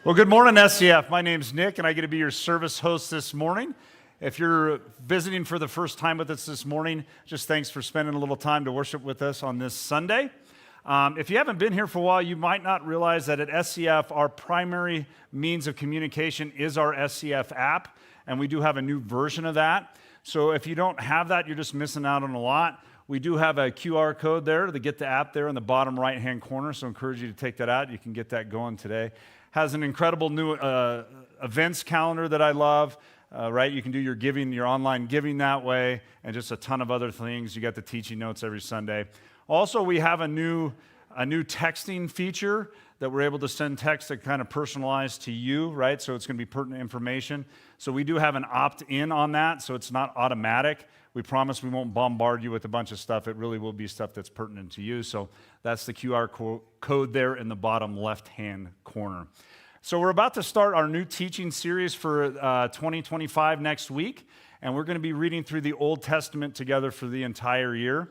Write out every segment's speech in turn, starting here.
Well, good morning, SCF. My name's Nick, and I get to be your service host this morning. If you're visiting for the first time with us this morning, just thanks for spending a little time to worship with us on this Sunday. If you haven't been here for a while, you might not realize that at SCF, our primary means of communication is our SCF app, and we do have a new version of that. So if you don't have that, you're just missing out on a lot. We do have a QR code there to get the app there in the bottom right-hand corner, so I encourage you to take that out. You can get that going today. Has an incredible new events calendar that I love, right? You can do your giving, your online giving that way, and just a ton of other things. You got the teaching notes every Sunday. Also, we have a new texting feature that we're able to send text that kind of personalized to you, right? So it's going to be pertinent information. So we do have an opt-in on that, so it's not automatic. We promise we won't bombard you with a bunch of stuff. It really will be stuff that's pertinent to you. So that's the QR code there in the bottom left-hand corner. So we're about to start our new teaching series for 2025 next week, and we're going to be reading through the Old Testament together for the entire year.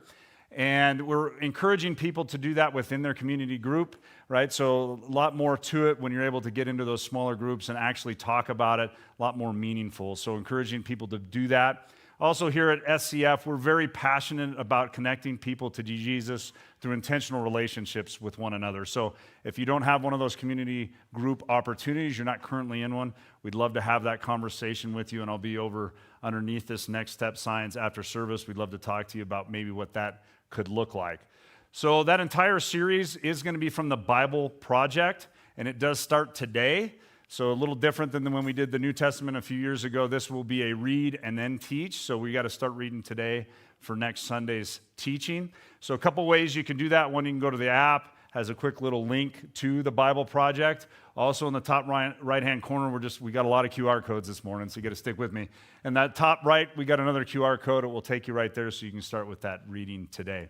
And we're encouraging people to do that within their community group, right? So a lot more to it when you're able to get into those smaller groups and actually talk about it, a lot more meaningful. So encouraging people to do that. Also here at SCF, we're very passionate about connecting people to Jesus through intentional relationships with one another. So if you don't have one of those community group opportunities, you're not currently in one, we'd love to have that conversation with you, and I'll be over underneath this Next Step signs after service. We'd love to talk to you about maybe what that could look like. So that entire series is going to be from the Bible Project, and it does start today. So a little different than when we did the New Testament a few years ago. This will be a read and then teach. So we got to start reading today for next Sunday's teaching. So a couple ways you can do that. One, you can go to the app, has a quick little link to the Bible Project. Also in the top right-hand corner, we got a lot of QR codes this morning, so you got to stick with me. And that top right, we got another QR code. It will take you right there, so you can start with that reading today.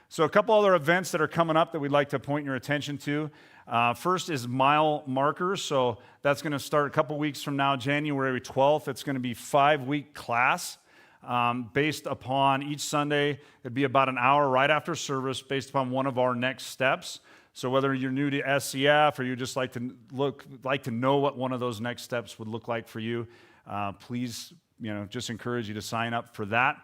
So a couple other events that are coming up that we'd like to point your attention to. First is mile markers. So that's going to start a couple weeks from now, January 12th. It's going to be a 5-week class based upon each Sunday. It'd be about an hour right after service based upon one of our next steps. So whether you're new to SCF or you just like to know what one of those next steps would look like for you, please, just encourage you to sign up for that.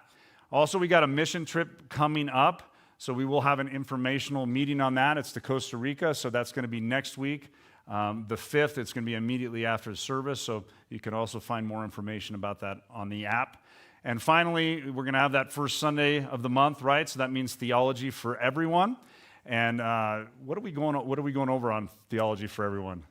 Also, we got a mission trip coming up. So we will have an informational meeting on that. It's to Costa Rica, so that's going to be next week. The 5th, it's going to be immediately after the service, so you can also find more information about that on the app. And finally, we're going to have that first Sunday of the month, right? So that means theology for everyone. And what are we going over on theology for everyone?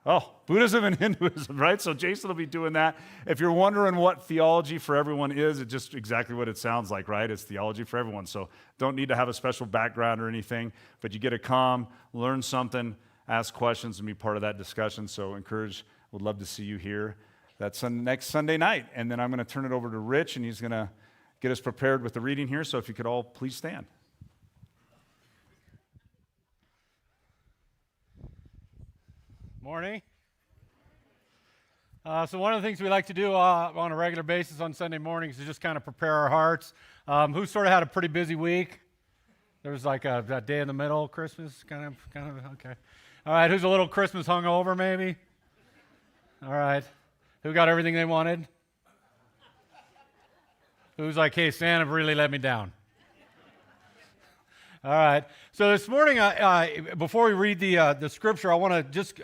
Oh, Buddhism and Hinduism, right? So Jason will be doing that. If you're wondering what theology for everyone is, it's just exactly what it sounds like, right? It's theology for everyone. So don't need to have a special background or anything, but you get to come, learn something, ask questions, and be part of that discussion. So would love to see you here. That's next Sunday night. And then I'm going to turn it over to Rich, and he's going to get us prepared with the reading here. So if you could all please stand. Morning. So one of the things we like to do on a regular basis on Sunday mornings is just kind of prepare our hearts. Who sort of had a pretty busy week? There was like that day in the middle, Christmas, kind of, okay. All right, who's a little Christmas hungover maybe? All right. Who got everything they wanted? Who's like, hey, Santa really let me down? All right. So this morning, before we read the scripture, I want to just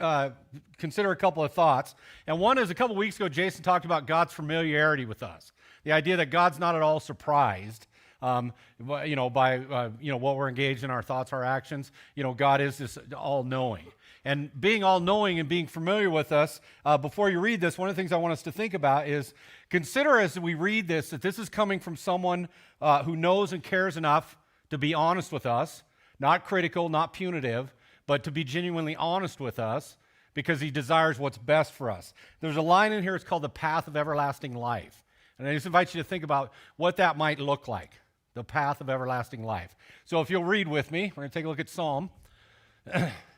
consider a couple of thoughts. And one is a couple weeks ago, Jason talked about God's familiarity with us. The idea that God's not at all surprised, by what we're engaged in, our thoughts, our actions. God is this all-knowing. And being all-knowing and being familiar with us, before you read this, one of the things I want us to think about is consider as we read this that this is coming from someone who knows and cares enough to be honest with us, not critical, not punitive, but to be genuinely honest with us because he desires what's best for us. There's a line in here, it's called the path of everlasting life. And I just invite you to think about what that might look like, the path of everlasting life. So if you'll read with me, we're going to take a look at Psalm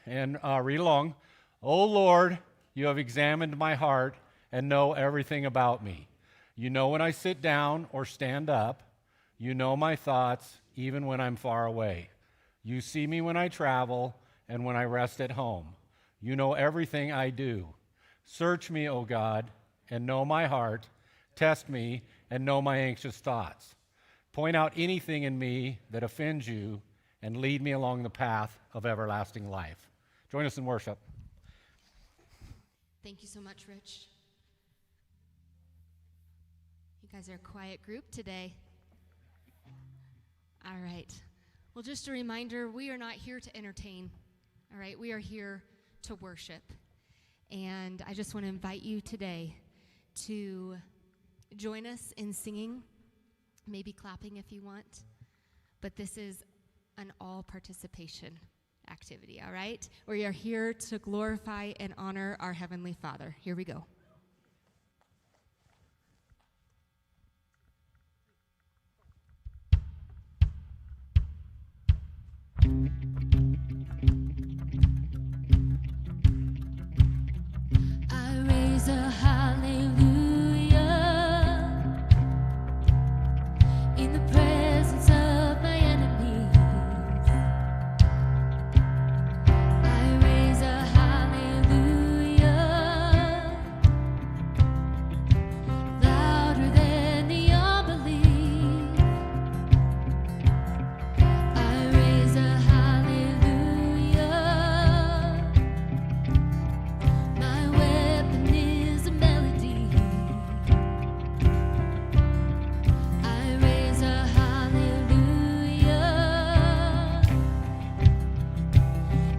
and read along. O Lord, you have examined my heart and know everything about me. You know when I sit down or stand up. You know my thoughts even when I'm far away. You see me when I travel and when I rest at home. You know everything I do. Search me, O God, and know my heart. Test me and know my anxious thoughts. Point out anything in me that offends you and lead me along the path of everlasting life. Join us in worship. Thank you so much, Rich. You guys are a quiet group today. All right. Well, just a reminder, we are not here to entertain. All right. We are here to worship. And I just want to invite you today to join us in singing, maybe clapping if you want. But this is an all participation activity, all right? We are here to glorify and honor our Heavenly Father. Here we go. I raise a hallelujah in the presence of my enemies. I raise a hallelujah louder than the unbelief. I raise a hallelujah. My weapon is a melody. I raise a hallelujah.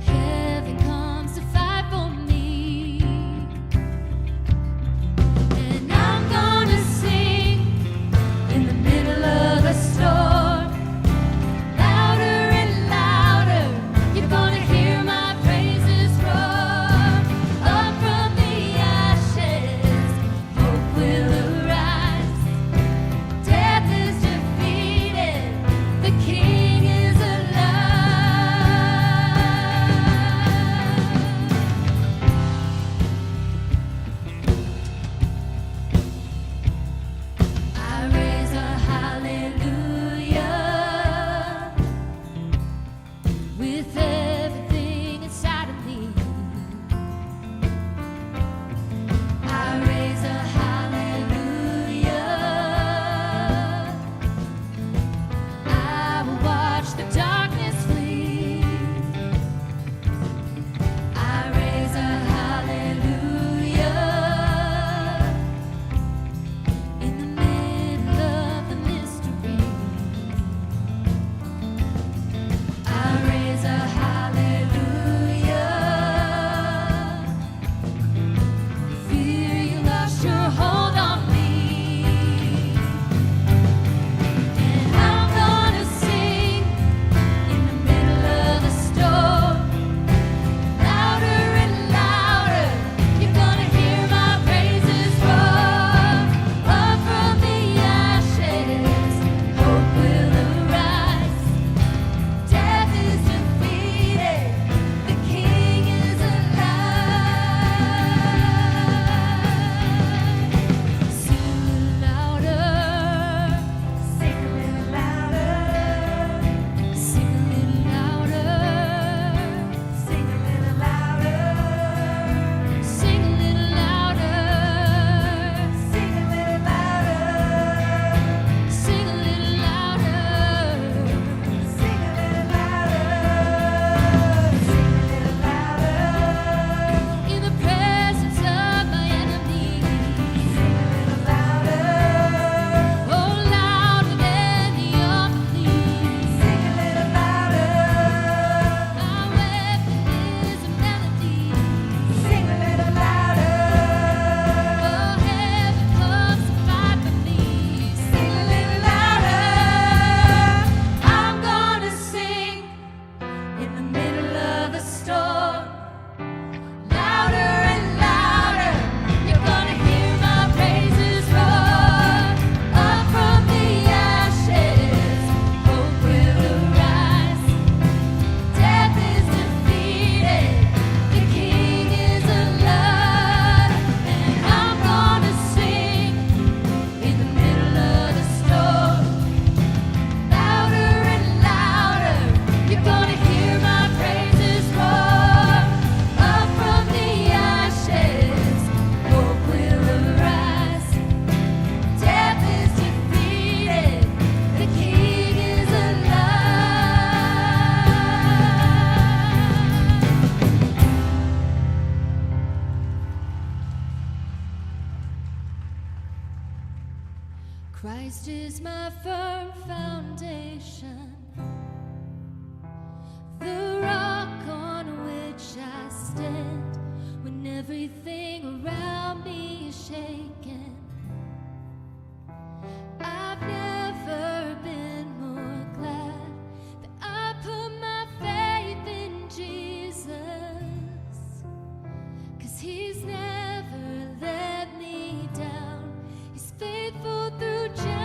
Heaven comes to fight for me, and I'm gonna sing in the middle of a storm, louder and louder. You're gonna hear my praises roar. Up from the ashes, hope will arise. Death is defeated, the King is alive. I raise a hallelujah with everything inside of me. I raise a hallelujah. I will watch the darkness flee. I raise a hallelujah in the middle of the mystery. I raise a hallelujah. Fear you lost your hold on me, and I'm gonna sing in the middle of the storm, louder and louder. You're gonna hear my praises roar. Up from the ashes, hope will arise. Death is defeated, the King is alive. Sing a little louder, sing a little louder, sing a little louder, sing a little louder, sing a little louder, sing a little louder, sing a little louder, sing a little louder, sing a little louder. In the presence of my enemies, sing a little louder. Oh, louder than the unbelief, sing a little louder. My weapon is a melody, sing a little louder. Oh, heaven comes to fight for me, sing a little louder. I'm gonna sing in the middle of the storm, louder and louder. You're gonna hear my praises roar. Up from the ashes, hope will arise. Death is defeated, the King is alive. And I'm gonna sing in the middle of the storm, louder and louder. You're gonna hear my praises Christ is my firm foundation, the rock on which I stand when everything around me is shaken. I've never been more glad that I put my faith in Jesus, 'cause he's never let me down. He's faithful through generations.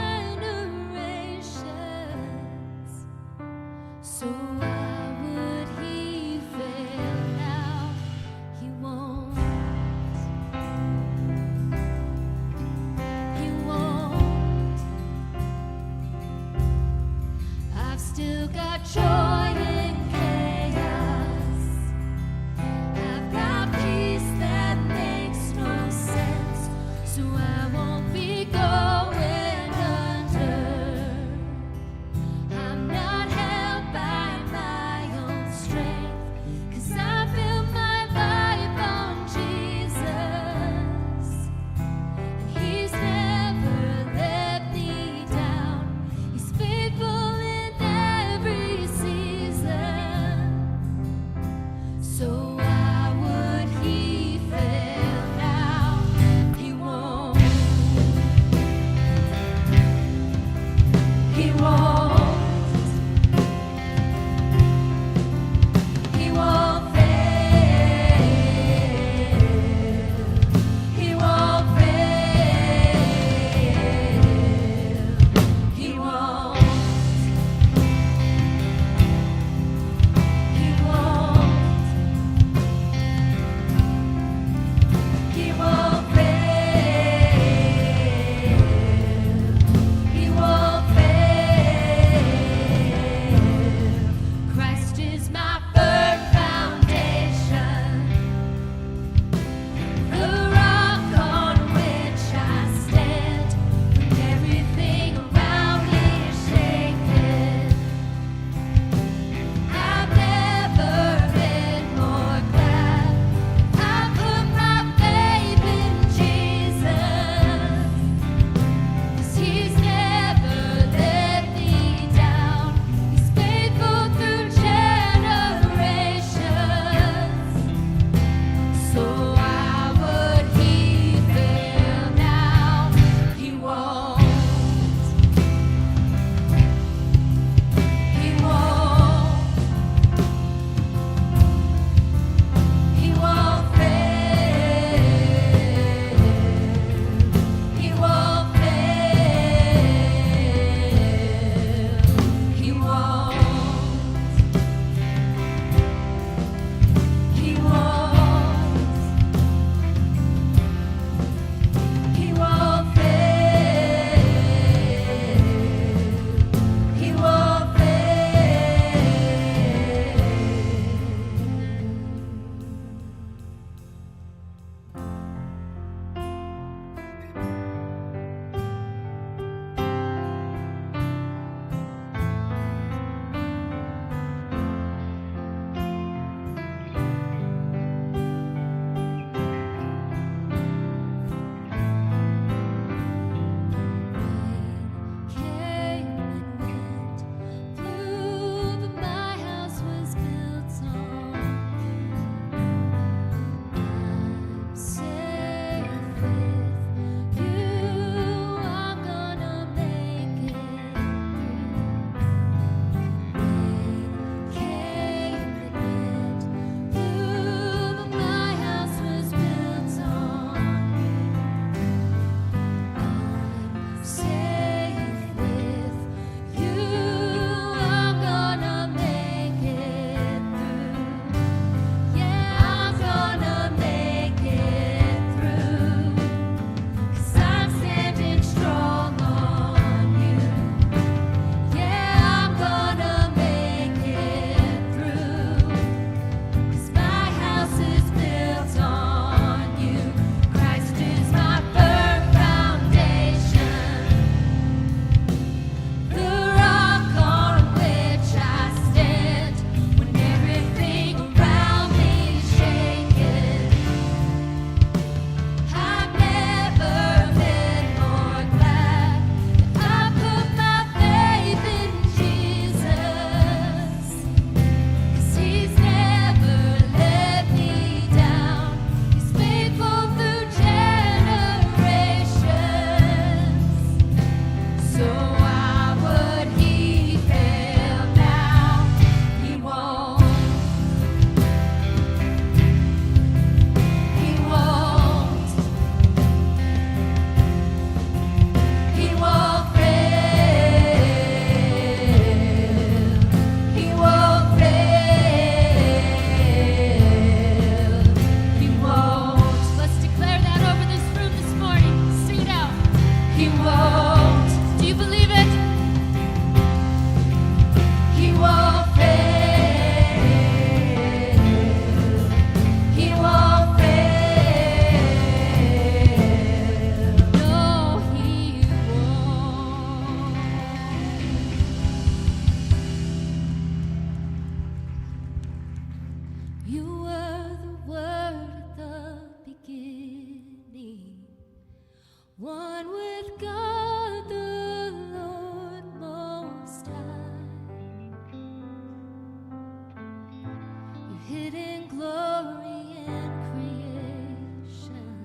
hidden glory in creation,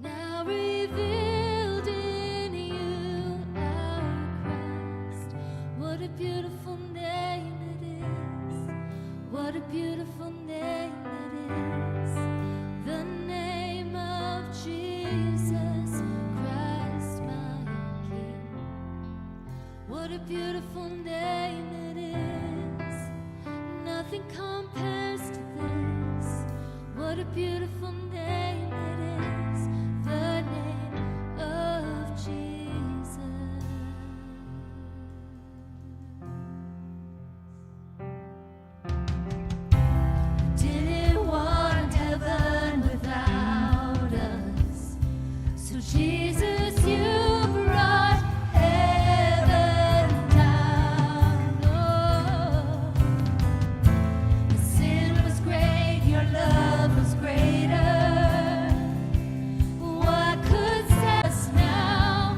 now revealed in you, our Christ. What a beautiful name it is. What a beautiful name it is. The name of Jesus Christ, my King. What a beautiful name it is. Nothing compares to this. What a beautiful name it is. The name of Jesus. Didn't want heaven without us. So Jesus, you brought heaven down. Oh, the sin was great, your love was greater. What could save us now?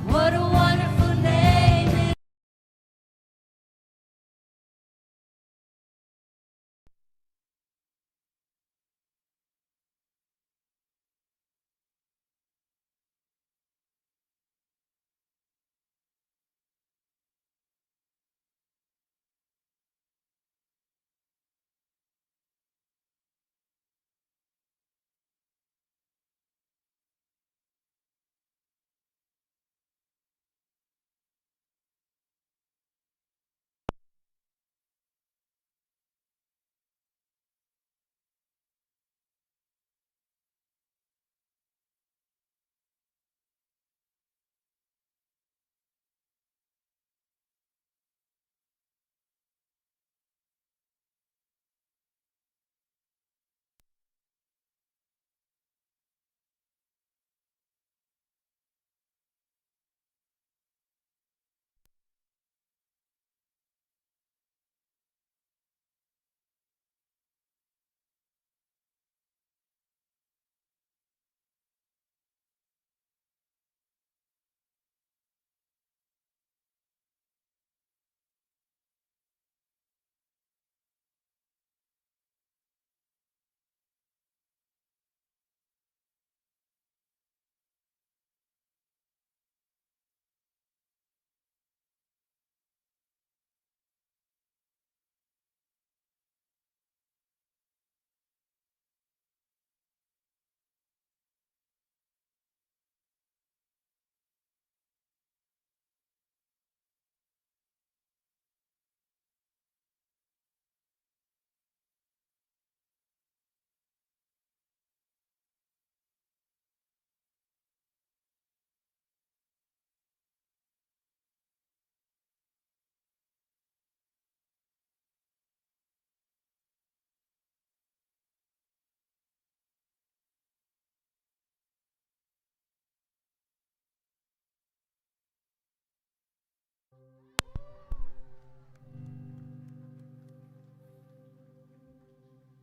What a wonderful name it is.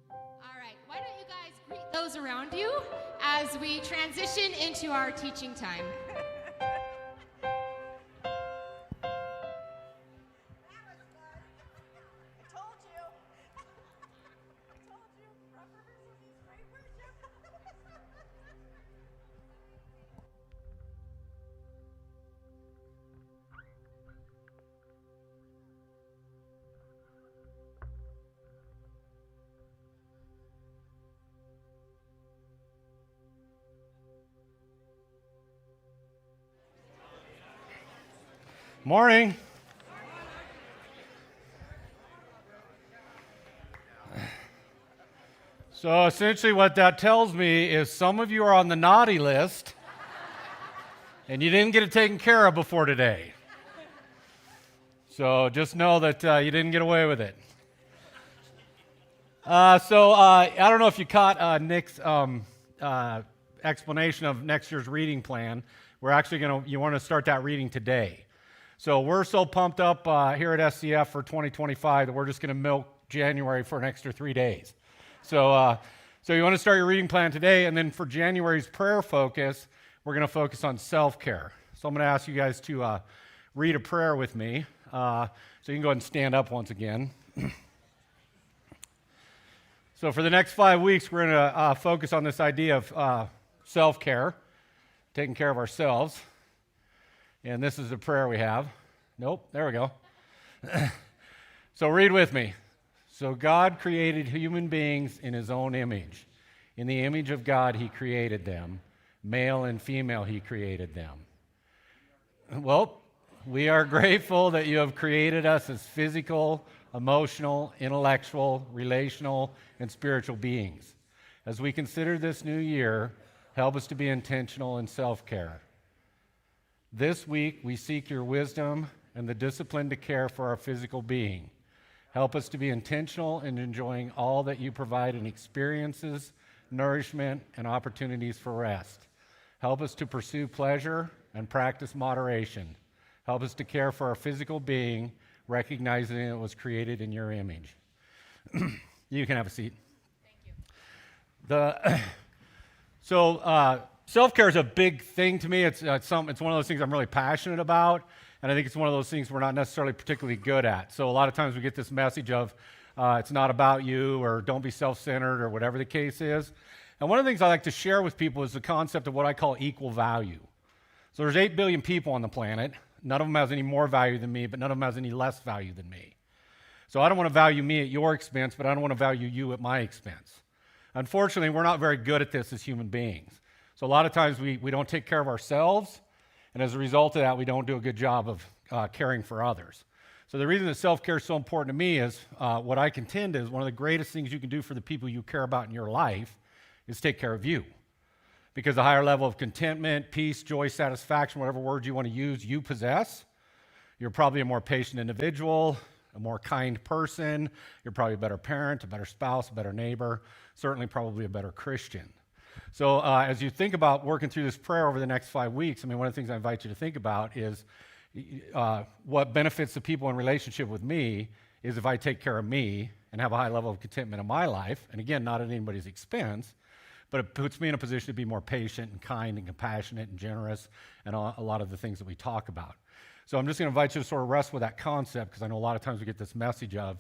All right, why don't you guys greet those around you as we transition into our teaching time? Morning. So essentially what that tells me is some of you are on the naughty list and you didn't get it taken care of before today. So just know that you didn't get away with it. I don't know if you caught Nick's explanation of next year's reading plan. We're actually you want to start that reading today. So we're so pumped up here at SCF for 2025 that we're just going to milk January for an extra 3 days. So you want to start your reading plan today, and then for January's prayer focus, we're going to focus on self-care. So I'm going to ask you guys to read a prayer with me. So you can go ahead and stand up once again. So for the next 5 weeks, we're going to focus on this idea of self-care, taking care of ourselves. And this is the prayer we have. Nope, there we go. So read with me. So God created human beings in his own image. In the image of God, he created them. Male and female, he created them. Well, we are grateful that you have created us as physical, emotional, intellectual, relational, and spiritual beings. As we consider this new year, help us to be intentional in self-care. This week, we seek your wisdom and the discipline to care for our physical being. Help us to be intentional in enjoying all that you provide in experiences, nourishment, and opportunities for rest. Help us to pursue pleasure and practice moderation. Help us to care for our physical being, recognizing it was created in your image. You can have a seat. Thank you. Self-care is a big thing to me. It's one of those things I'm really passionate about, and I think it's one of those things we're not necessarily particularly good at. So a lot of times we get this message of it's not about you, or don't be self-centered, or whatever the case is. And one of the things I like to share with people is the concept of what I call equal value. So there's 8 billion people on the planet. None of them has any more value than me, but none of them has any less value than me. So I don't want to value me at your expense, but I don't want to value you at my expense. Unfortunately, we're not very good at this as human beings. So a lot of times we don't take care of ourselves, and as a result of that, we don't do a good job of caring for others. So the reason that self-care is so important to me is what I contend is one of the greatest things you can do for the people you care about in your life is take care of you. Because the higher level of contentment, peace, joy, satisfaction, whatever word you want to use, you possess, you're probably a more patient individual, a more kind person, you're probably a better parent, a better spouse, a better neighbor, certainly probably a better Christian. So as you think about working through this prayer over the next 5 weeks, I mean, one of the things I invite you to think about is what benefits the people in relationship with me is if I take care of me and have a high level of contentment in my life, and again, not at anybody's expense, but it puts me in a position to be more patient and kind and compassionate and generous and a lot of the things that we talk about. So I'm just going to invite you to sort of wrestle with that concept, because I know a lot of times we get this message of,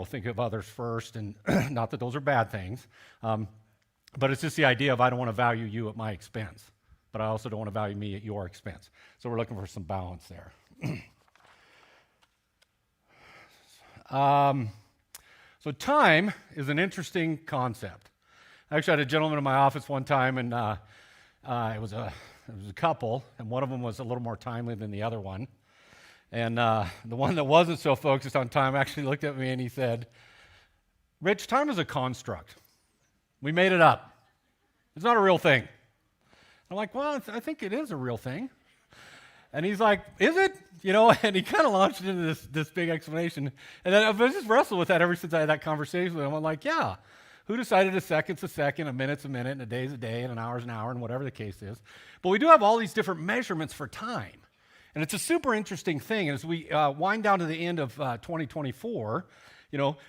think of others first, and not that those are bad things, but it's just the idea of I don't want to value you at my expense, but I also don't want to value me at your expense. So we're looking for some balance there. So time is an interesting concept. I actually had a gentleman in my office one time, and it was a couple, and one of them was a little more timely than the other one. And the one that wasn't so focused on time actually looked at me and he said, "Rich, time is a construct. We made it up. It's not a real thing." I'm like, "Well, I think it is a real thing." And he's like, "Is it?" And he kind of launched into this big explanation. And then I've just wrestled with that ever since I had that conversation with him. I'm like, yeah. Who decided a second's a second, a minute's a minute, and a day's a day, and an hour's an hour, and whatever the case is? But we do have all these different measurements for time. And it's a super interesting thing. And as we wind down to the end of 2024,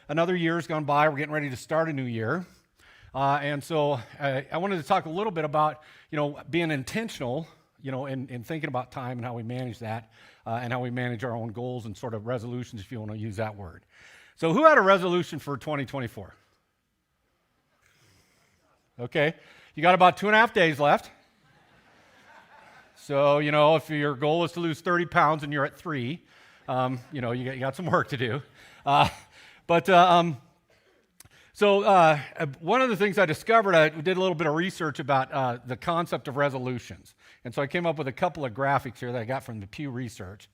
another year's gone by. We're getting ready to start a new year. And so I wanted to talk a little bit about, being intentional, in thinking about time and how we manage that, and how we manage our own goals and sort of resolutions, if you want to use that word. So who had a resolution for 2024? Okay, you got about 2.5 days left. So, if your goal is to lose 30 pounds and you're at 3, you got some work to do. So one of the things I discovered, I did a little bit of research about the concept of resolutions. And so I came up with a couple of graphics here that I got from the Pew Research.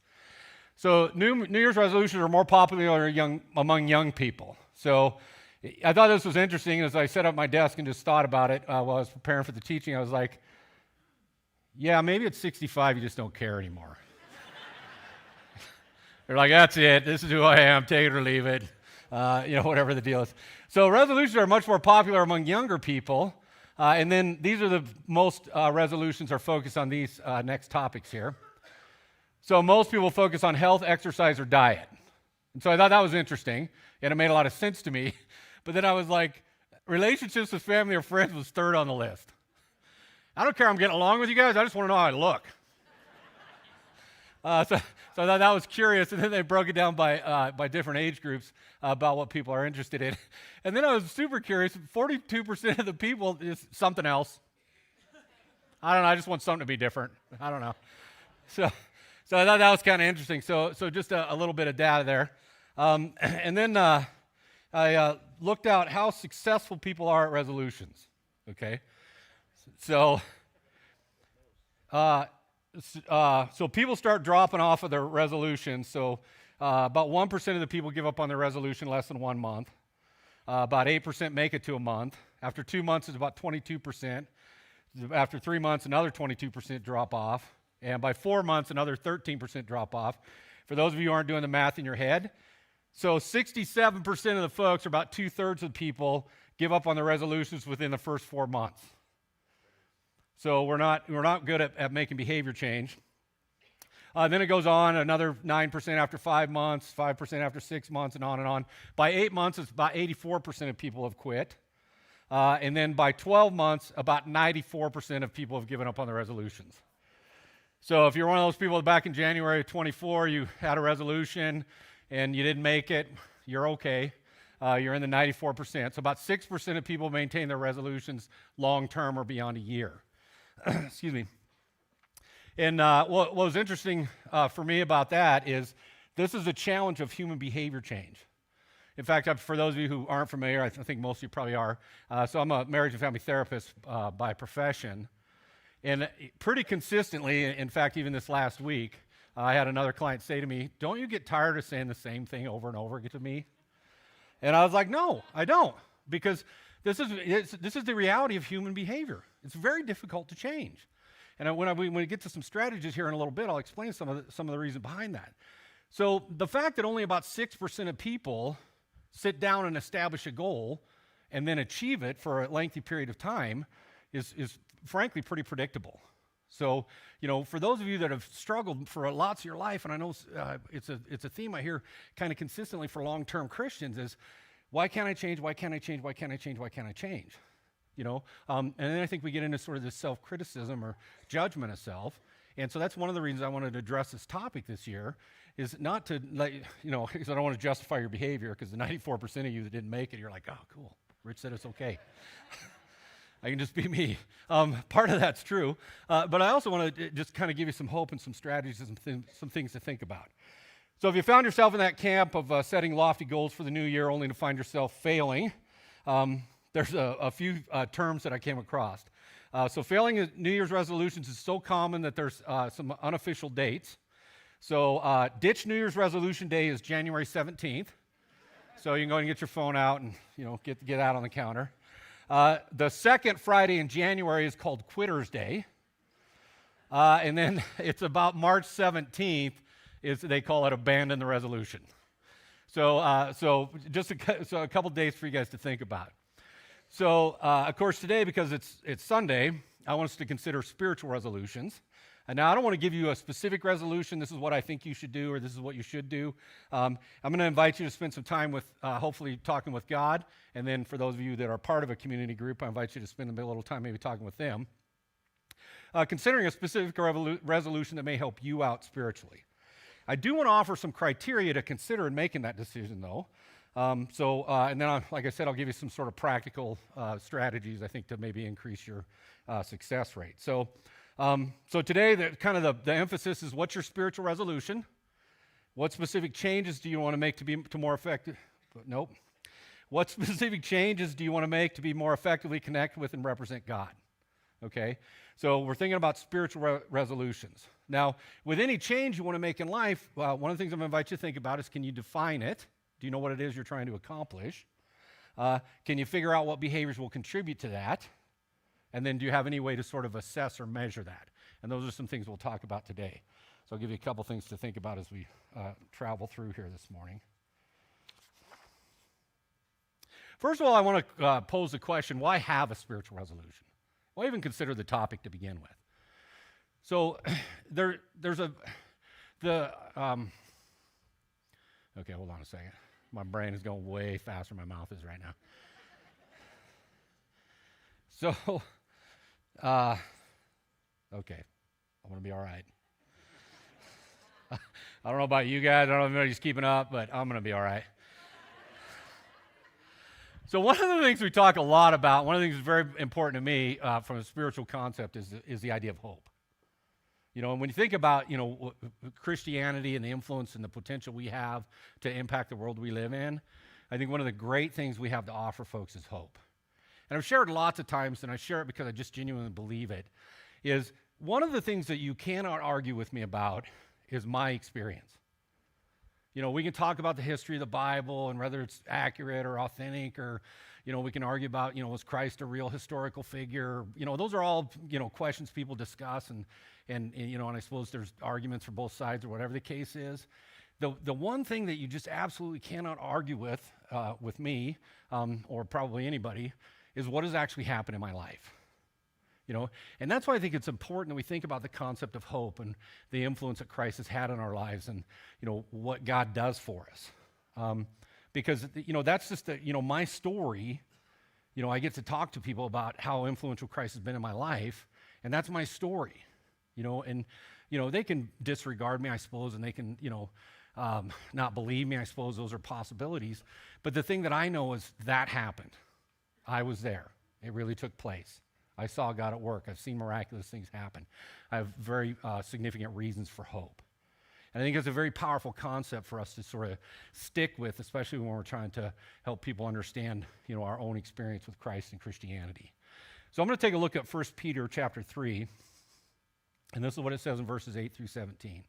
So New Year's resolutions are more popular among young people. So I thought this was interesting. As I set up my desk and just thought about it while I was preparing for the teaching, I was like, yeah, maybe at 65 you just don't care anymore. They're like, that's it. This is who I am. Take it or leave it. Whatever the deal is. So resolutions are much more popular among younger people. And then these are the most resolutions are focused on these next topics here. So most people focus on health, exercise, or diet. And so I thought that was interesting, and it made a lot of sense to me. But then I was like, relationships with family or friends was third on the list. I don't care I'm getting along with you guys. I just want to know how I look. So that was curious, and then they broke it down by different age groups about what people are interested in. And then I was super curious, 42% of the people is something else. I don't know, I just want something to be different. I don't know. So I thought that was kind of interesting. So just a little bit of data there. And then I looked out how successful people are at resolutions, okay? So people start dropping off of their resolutions. So about 1% of the people give up on their resolution less than 1 month. About 8% make it to a month. After 2 months, it's about 22%. After 3 months, another 22% drop off. And by 4 months, another 13% drop off. For those of you who aren't doing the math in your head, so 67% of the folks, or about 2/3 of the people, give up on their resolutions within the first 4 months. So we're not good at making behavior change. Then it goes on, another 9% after 5 months, 5% after 6 months, and on and on. By 8 months, it's about 84% of people have quit. And then by 12 months, about 94% of people have given up on their resolutions. So if you're one of those people that back in January of 24, you had a resolution and you didn't make it, you're okay. You're in the 94%. So about 6% of people maintain their resolutions long term or beyond a year. Excuse me. And what was interesting for me about that is this is a challenge of human behavior change. In fact, for those of you who aren't familiar, I think most of you probably are. So I'm a marriage and family therapist by profession. And pretty consistently, in fact, even this last week, I had another client say to me, "Don't you get tired of saying the same thing over and over to me?" And I was like, "No, I don't," because this is the reality of human behavior. It's very difficult to change. And when we get to some strategies here in a little bit, I'll explain some of the reason behind that. So the fact that only about 6% of people sit down and establish a goal and then achieve it for a lengthy period of time is frankly pretty predictable. So, for those of you that have struggled for lots of your life, and I know it's a theme I hear kind of consistently for long-term Christians is, why can't I change? Why can't I change? Why can't I change? Why can't I change? And then I think we get into sort of this self-criticism or judgment of self. And so that's one of the reasons I wanted to address this topic this year, is not to because I don't want to justify your behavior, because the 94% of you that didn't make it, you're like, "Oh, cool, Rich said it's okay." I can just be me. Part of that's true. But I also want to just kind of give you some hope and some strategies and some things to think about. So if you found yourself in that camp of setting lofty goals for the new year only to find yourself failing, there's a few terms that I came across. So failing New Year's resolutions is so common that there's some unofficial dates. So ditch New Year's resolution day is January 17th. So you can go and get your phone out and get out on the counter. The second Friday in January is called Quitter's Day. And then it's about March 17th, they call it Abandon the Resolution. So just a couple days for you guys to think about. So, of course, today, because it's Sunday, I want us to consider spiritual resolutions. And now I don't want to give you a specific resolution. This is what I think you should do, or this is what you should do. I'm going to invite you to spend some time with, hopefully, talking with God. And then for those of you that are part of a community group, I invite you to spend a little time maybe talking with them. Considering a specific resolution that may help you out spiritually. I do want to offer some criteria to consider in making that decision, though. And then, like I said, I'll give you some sort of practical strategies, I think, to maybe increase your success rate. So today, the emphasis is, what's your spiritual resolution? What specific changes do you want to make to more effective? Nope. What specific changes do you want to make to be more effectively connect with and represent God? Okay, so we're thinking about spiritual resolutions. Now, with any change you want to make in life, one of the things I'm going to invite you to think about is, can you define it? Do you know what it is you're trying to accomplish? Can you figure out what behaviors will contribute to that? And then do you have any way to sort of assess or measure that? And those are some things we'll talk about today. So I'll give you a couple things to think about as we travel through here this morning. First of all, I want to pose the question, why have a spiritual resolution? Why even consider the topic to begin with? So okay, hold on a second. My brain is going way faster than my mouth is right now. So, okay, I'm going to be all right. I don't know about you guys. I don't know if anybody's keeping up, but I'm going to be all right. So one of the things we talk a lot about, one of the things that's very important to me from a spiritual concept is the idea of hope. You know, and when you think about, you know, Christianity and the influence and the potential we have to impact the world we live in, I think one of the great things we have to offer folks is hope. And I've shared lots of times, and I share it because I just genuinely believe it, is one of the things that you cannot argue with me about is my experience. You know, we can talk about the history of the Bible and whether it's accurate or authentic, or, you know, we can argue about, you know, was Christ a real historical figure? You know, those are all, you know, questions people discuss, and you know, and I suppose there's arguments for both sides or whatever the case is. The one thing that you just absolutely cannot argue with me, or probably anybody, is what has actually happened in my life. You know, and that's why I think it's important that we think about the concept of hope and the influence that Christ has had in our lives, and, you know, what God does for us. Because, you know, that's just you know, my story. You know, I get to talk to people about how influential Christ has been in my life, and that's my story. You know, and, you know, they can disregard me, I suppose, and they can, you know, not believe me. I suppose those are possibilities. But the thing that I know is that happened. I was there. It really took place. I saw God at work. I've seen miraculous things happen. I have very significant reasons for hope. And I think it's a very powerful concept for us to sort of stick with, especially when we're trying to help people understand, you know, our own experience with Christ and Christianity. So I'm going to take a look at 1 Peter chapter 3, and this is what it says in verses 8 through 17.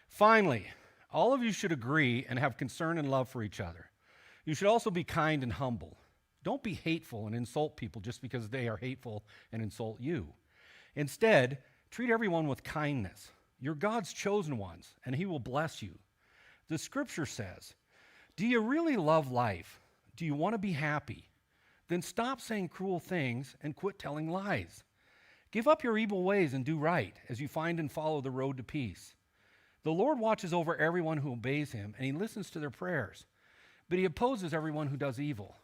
Finally, all of you should agree and have concern and love for each other. You should also be kind and humble. Don't be hateful and insult people just because they are hateful and insult you. Instead, treat everyone with kindness. You're God's chosen ones, and he will bless you. The scripture says, do you really love life? Do you want to be happy? Then stop saying cruel things and quit telling lies. Give up your evil ways and do right as you find and follow the road to peace. The Lord watches over everyone who obeys him, and he listens to their prayers, but he opposes everyone who does evil.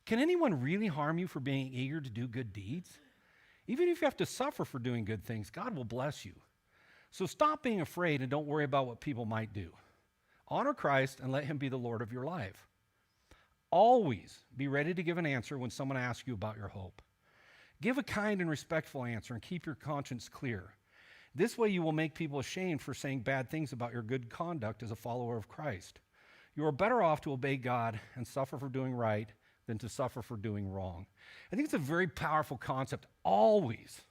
Can anyone really harm you for being eager to do good deeds? Even if you have to suffer for doing good things, God will bless you. So stop being afraid and don't worry about what people might do. Honor Christ and let him be the Lord of your life. Always be ready to give an answer when someone asks you about your hope. Give a kind and respectful answer and keep your conscience clear. This way you will make people ashamed for saying bad things about your good conduct as a follower of Christ. You are better off to obey God and suffer for doing right than to suffer for doing wrong. I think it's a very powerful concept. Always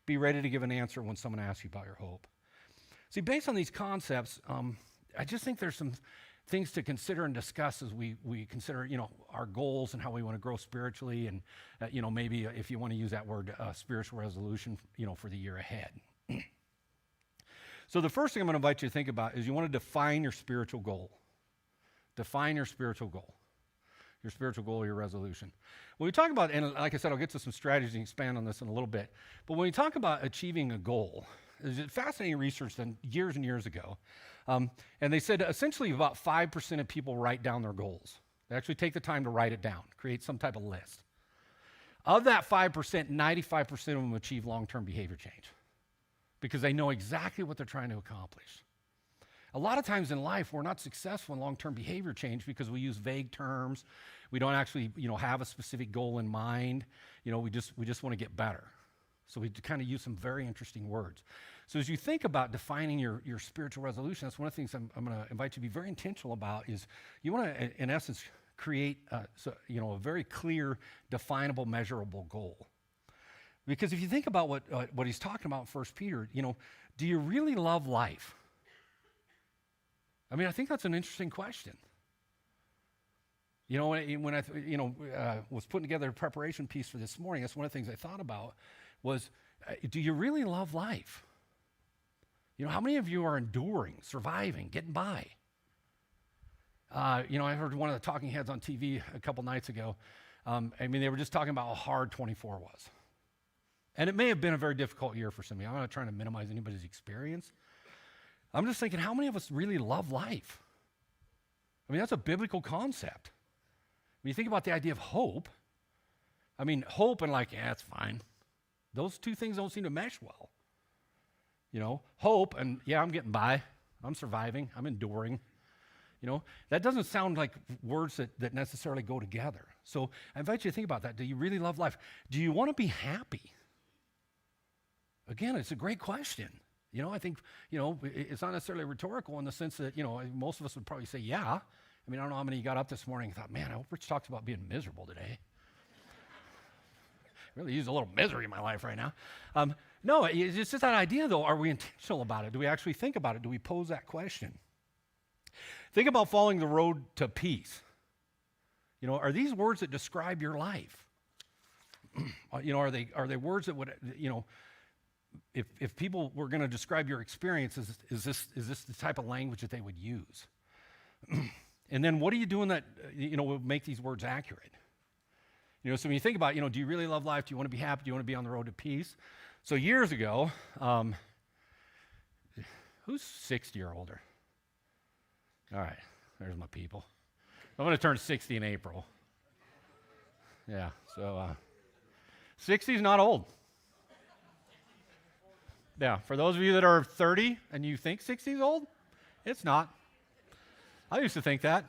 be ready to give an answer when someone asks you about your hope. See, based on these concepts, I just think there's some things to consider and discuss as we consider, you know, our goals and how we want to grow spiritually, and you know, maybe if you want to use that word, spiritual resolution, you know, for the year ahead. So the first thing I'm going to invite you to think about is you want to define your spiritual goal. Define your spiritual goal. Your spiritual goal or your resolution. When we talk about, and like I said, I'll get to some strategies and expand on this in a little bit, but when we talk about achieving a goal, there's fascinating research done years and years ago, and they said essentially about 5% of people write down their goals. They actually take the time to write it down, create some type of list. Of that 5%, 95% of them achieve long-term behavior change because they know exactly what they're trying to accomplish. A lot of times in life, we're not successful in long-term behavior change because we use vague terms. We don't actually, you know, have a specific goal in mind. You know, we just want to get better. So we kind of use some very interesting words. So as you think about defining your spiritual resolution, that's one of the things I'm going to invite you to be very intentional about. Is you want to, in essence, create a very clear, definable, measurable goal. Because if you think about what he's talking about in 1 Peter, you know, do you really love life? I mean, I think that's an interesting question. You know, when I was putting together a preparation piece for this morning, that's one of the things I thought about was, do you really love life? You know, how many of you are enduring, surviving, getting by? You know, I heard one of the talking heads on TV a couple nights ago. I mean, they were just talking about how hard 24 was. And it may have been a very difficult year for some of you. I'm not trying to minimize anybody's experience. I'm just thinking, how many of us really love life? I mean, that's a biblical concept. When you think about the idea of hope, I mean, hope and like, yeah, it's fine. Those two things don't seem to mesh well. You know, hope and, yeah, I'm getting by. I'm surviving, I'm enduring. You know, that doesn't sound like words that necessarily go together. So I invite you to think about that. Do you really love life? Do you want to be happy? Again, it's a great question. You know, I think, you know, it's not necessarily rhetorical in the sense that, you know, most of us would probably say, yeah. I mean, I don't know how many of you got up this morning and thought, man, I hope Rich talks about being miserable today. Really use a little misery in my life right now. No, it's just that idea, though. Are we intentional about it? Do we actually think about it? Do we pose that question? Think about following the road to peace. You know, are these words that describe your life? You know, are they words that would, you know, if people were going to describe your experience, is this the type of language that they would use? And then what are you doing that, you know, will make these words accurate? You know, so when you think about, you know, do you really love life? Do you want to be happy? Do you want to be on the road to peace? So years ago, who's 60 or older? All right, there's my people. I'm going to turn 60 in April. Yeah, so 60 is not old. Yeah, for those of you that are 30 and you think 60 is old, it's not. I used to think that.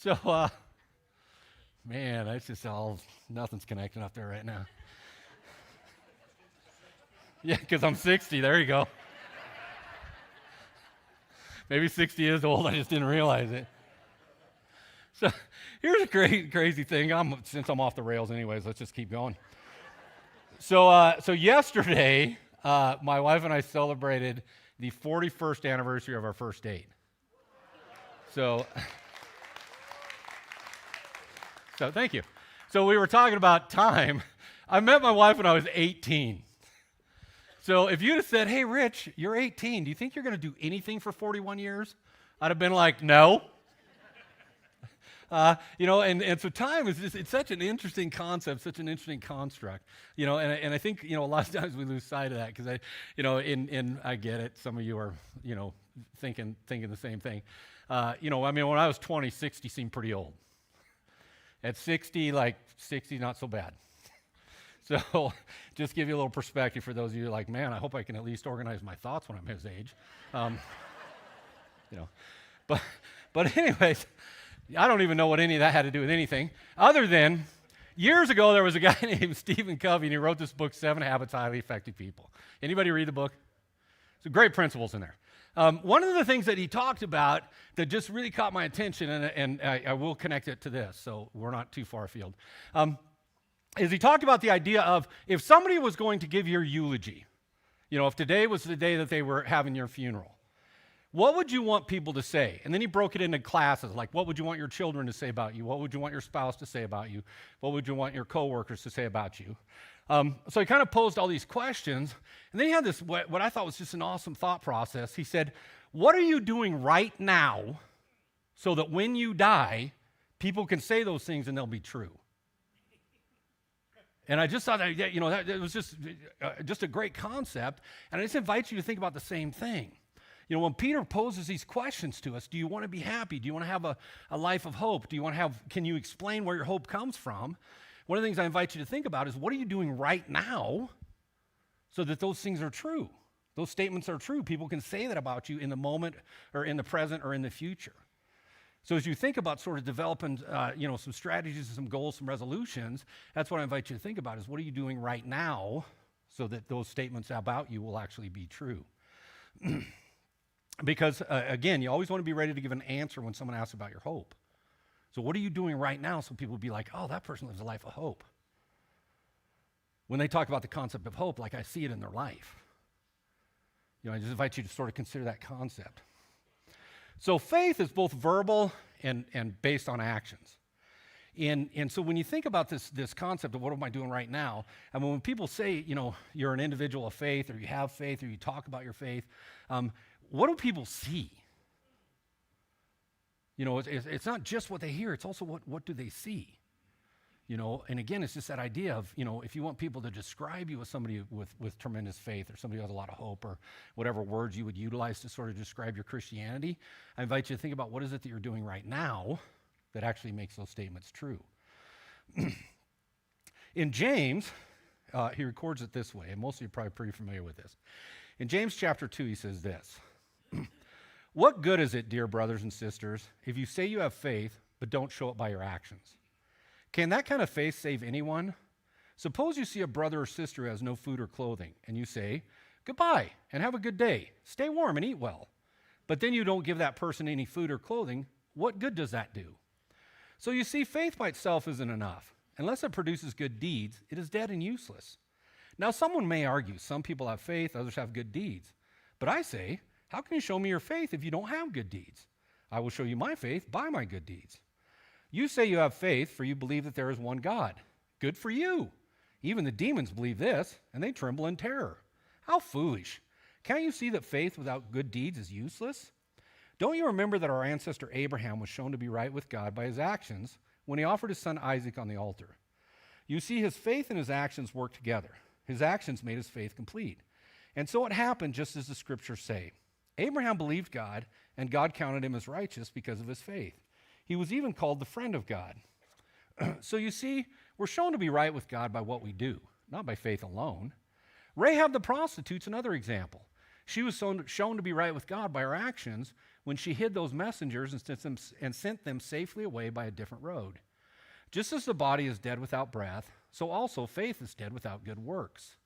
So, man, that's just all, nothing's connecting up there right now. Yeah, because I'm 60, there you go. Maybe 60 is old, I just didn't realize it. So here's a crazy thing. Since I'm off the rails anyways, let's just keep going. So yesterday, my wife and I celebrated the 41st anniversary of our first date. So thank you. So we were talking about time. I met my wife when I was 18. So if you'd have said, hey, Rich, you're 18. Do you think you're going to do anything for 41 years? I'd have been like, no. You know, and so time is just, it's such an interesting concept, such an interesting construct, you know, and I think, you know, a lot of times we lose sight of that because you know, I get it. Some of you are, you know, thinking the same thing. You know, I mean, when I was 20, 60 seemed pretty old. At 60, like 60, not so bad. So just give you a little perspective for those of you like, man, I hope I can at least organize my thoughts when I'm his age. You know, but anyways, I don't even know what any of that had to do with anything other than years ago there was a guy named Stephen Covey and he wrote this book, 7 Habits of Highly Effective People. Anybody read the book? Some great principles in there. One of the things that he talked about that just really caught my attention, and I will connect it to this, so we're not too far afield, is he talked about the idea of if somebody was going to give your eulogy, you know, if today was the day that they were having your funeral, what would you want people to say? And then he broke it into classes, like what would you want your children to say about you? What would you want your spouse to say about you? What would you want your coworkers to say about you? So he kind of posed all these questions, and then he had this, what I thought was just an awesome thought process. He said, what are you doing right now so that when you die, people can say those things and they'll be true? And I just thought that, you know, that it was just a great concept, and I just invite you to think about the same thing. You know, when Peter poses these questions to us, do you want to be happy? Do you want to have a life of hope? Do you want to have, can you explain where your hope comes from? One of the things I invite you to think about is what are you doing right now so that those things are true? Those statements are true. People can say that about you in the moment or in the present or in the future. So as you think about sort of developing, you know, some strategies, some goals, some resolutions, that's what I invite you to think about is what are you doing right now so that those statements about you will actually be true? Because, again, you always want to be ready to give an answer when someone asks about your hope. So what are you doing right now so people will be like, oh, that person lives a life of hope? When they talk about the concept of hope, like I see it in their life. You know, I just invite you to sort of consider that concept. So faith is both verbal and based on actions. And so when you think about this concept of what am I doing right now, I mean, when people say, you know, you're an individual of faith or you have faith or you talk about your faith, what do people see? You know, it's not just what they hear, it's also what do they see? You know, and again, it's just that idea of, you know, if you want people to describe you as somebody with tremendous faith or somebody who has a lot of hope or whatever words you would utilize to sort of describe your Christianity, I invite you to think about what is it that you're doing right now that actually makes those statements true. In James, he records it this way, and most of you are probably pretty familiar with this. In James chapter 2, he says this, What good is it, dear brothers and sisters, if you say you have faith but don't show it by your actions? Can that kind of faith save anyone? Suppose you see a brother or sister who has no food or clothing, and you say, "Goodbye, and have a good day. Stay warm and eat well." But then you don't give that person any food or clothing. What good does that do? So you see, faith by itself isn't enough. Unless it produces good deeds, it is dead and useless. Now, someone may argue, some people have faith, others have good deeds. But I say, how can you show me your faith if you don't have good deeds? I will show you my faith by my good deeds. You say you have faith, for you believe that there is one God. Good for you. Even the demons believe this, and they tremble in terror. How foolish. Can't you see that faith without good deeds is useless? Don't you remember that our ancestor Abraham was shown to be right with God by his actions when he offered his son Isaac on the altar? You see, his faith and his actions worked together. His actions made his faith complete. And so it happened just as the scriptures say. Abraham believed God, and God counted him as righteous because of his faith. He was even called the friend of God. So you see, we're shown to be right with God by what we do, not by faith alone. Rahab the prostitute's another example. She was shown to be right with God by her actions when she hid those messengers and sent them safely away by a different road. Just as the body is dead without breath, so also faith is dead without good works.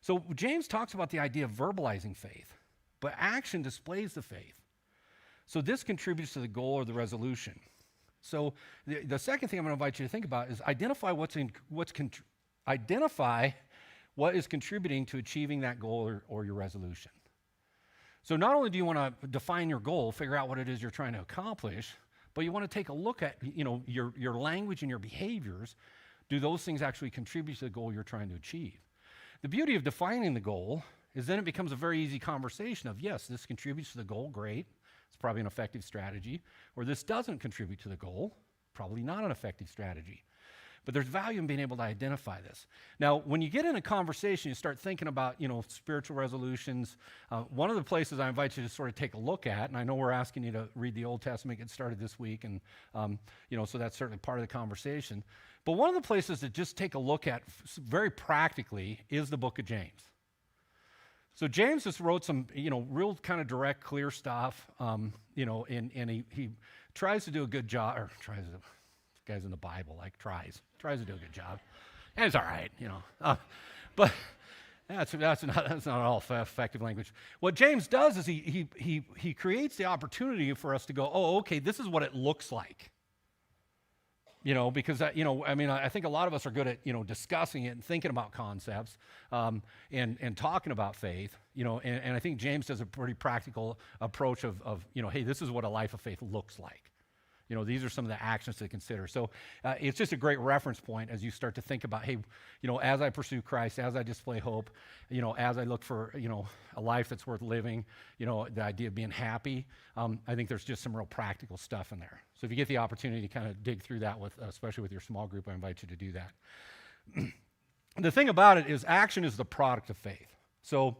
So James talks about the idea of verbalizing faith, but action displays the faith. So this contributes to the goal or the resolution. So the second thing I'm going to invite you to think about is identify what is contributing to achieving that goal or your resolution. So not only do you want to define your goal, figure out what it is you're trying to accomplish, but you want to take a look at your language and your behaviors. Do those things actually contribute to the goal you're trying to achieve? The beauty of defining the goal is then it becomes a very easy conversation of, yes, this contributes to the goal, great. It's probably an effective strategy. Or this doesn't contribute to the goal, probably not an effective strategy. But there's value in being able to identify this. Now, when you get in a conversation, you start thinking about, spiritual resolutions. One of the places I invite you to sort of take a look at, and I know we're asking you to read the Old Testament, get started this week, and so that's certainly part of the conversation. But one of the places to just take a look at very practically is the book of James. So James just wrote some, real kind of direct, clear stuff, and he tries to do a good job, or tries to. Guys in the Bible tries to do a good job, and it's all right, but that's not all effective language. What James does is he creates the opportunity for us to go, oh, okay, this is what it looks like, because I think a lot of us are good at discussing it and thinking about concepts, and talking about faith, and I think James does a pretty practical approach of hey, this is what a life of faith looks like. These are some of the actions to consider. So it's just a great reference point as you start to think about, hey, as I pursue Christ, as I display hope, as I look for, a life that's worth living, the idea of being happy. I think there's just some real practical stuff in there. So if you get the opportunity to kind of dig through that especially with your small group, I invite you to do that. The thing about it is action is the product of faith. So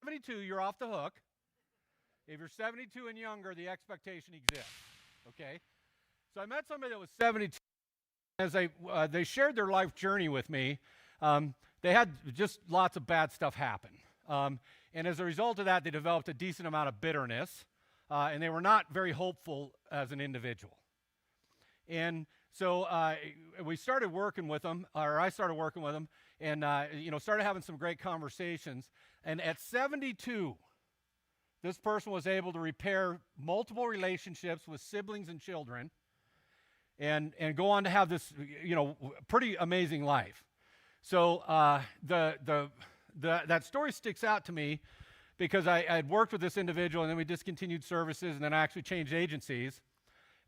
72, you're off the hook. If you're 72 and younger, the expectation exists. Okay? So I met somebody that was 72. As they shared their life journey with me, they had just lots of bad stuff happen. And as a result of that, they developed a decent amount of bitterness, and they were not very hopeful as an individual. And so we started working with them, or I started working with them, and started having some great conversations. And at 72, this person was able to repair multiple relationships with siblings and children, and go on to have this, pretty amazing life. So that story sticks out to me because I had worked with this individual, and then we discontinued services, and then I actually changed agencies.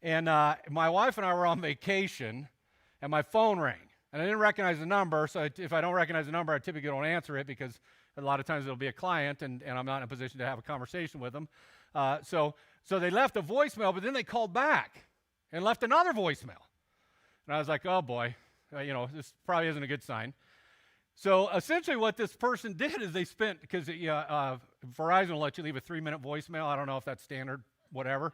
And my wife and I were on vacation, and my phone rang. And I didn't recognize the number, so if I don't recognize the number, I typically don't answer it because a lot of times it'll be a client, and I'm not in a position to have a conversation with them. So they left a voicemail, but then they called back and left another voicemail. And I was like, oh boy, this probably isn't a good sign. So essentially what this person did is they spent, because Verizon will let you leave a 3-minute voicemail. I don't know if that's standard, whatever.